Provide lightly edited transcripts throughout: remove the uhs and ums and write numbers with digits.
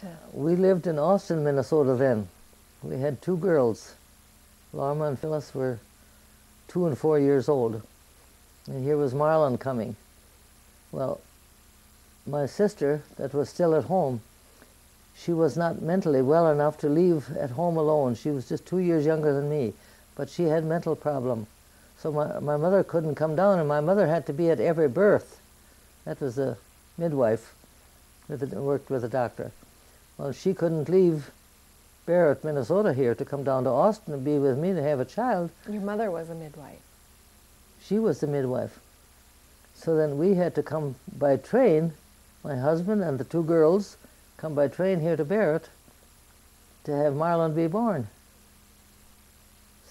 to... We lived in Austin, Minnesota then. We had 2 girls. Lorma and Phyllis were 2 and 4 years old. And here was Marland coming. Well, my sister, that was still at home, she was not mentally well enough to leave at home alone. She was just 2 years younger than me, but she had mental problem. So my mother couldn't come down, and my mother had to be at every birth. That was a midwife that worked with a doctor. Well, she couldn't leave Barrett, Minnesota here to come down to Austin and be with me to have a child. Your mother was a midwife. She was the midwife. So then we had to come by train, my husband and the 2 girls, come by train here to Barrett to have Marland be born.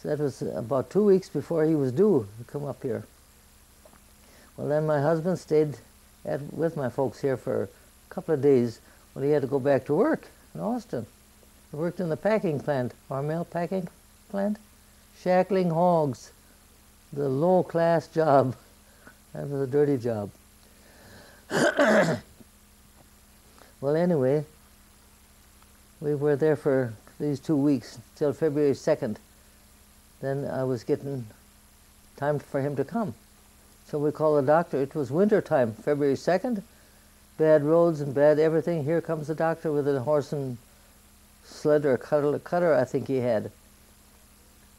So that was about 2 weeks before he was due to come up here. Well, then my husband stayed with my folks here for a couple of days when he had to go back to work in Austin. He worked in the packing plant, Hormel packing plant, shackling hogs, the low-class job. That was a dirty job. Well, anyway, we were there for these 2 weeks till February 2nd. Then I was getting time for him to come. So we called the doctor. It was winter time, February 2nd. Bad roads and bad everything. Here comes the doctor with a horse and sled or cutter I think he had.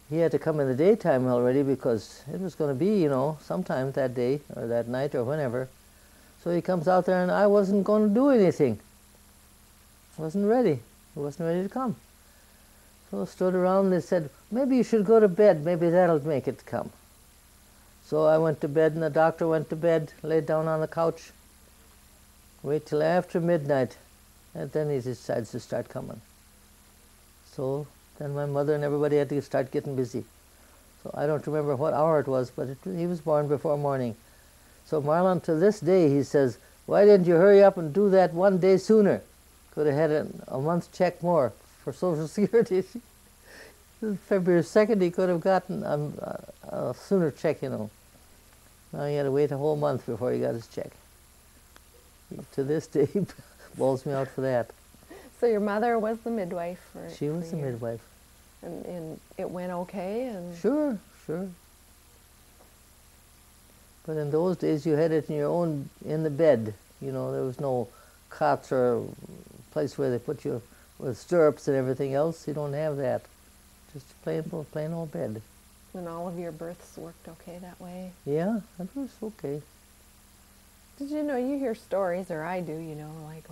He had to come in the daytime already because it was going to be, sometime that day or that night or whenever. So he comes out there, and I wasn't going to do anything. Wasn't ready. He wasn't ready to come. So I stood around and they said, maybe you should go to bed. Maybe that'll make it come. So I went to bed, and the doctor went to bed, laid down on the couch. Wait till after midnight, and then he decides to start coming. So then my mother and everybody had to start getting busy. So I don't remember what hour it was, but he was born before morning. So Marland, to this day, he says, why didn't you hurry up and do that 1 day sooner? Could have had a month's check more for Social Security. February 2nd, he could have gotten a sooner check, Now he had to wait a whole month before he got his check. To this day, he bawls me out for that. So your mother was the midwife She was the midwife. And it went okay? And Sure. But in those days, you had it in the bed. There was no cots or place where they put you with stirrups and everything else. You don't have that. Just plain old bed. And all of your births worked okay that way? Yeah, that was okay. Did you know, you hear stories, or I do, like,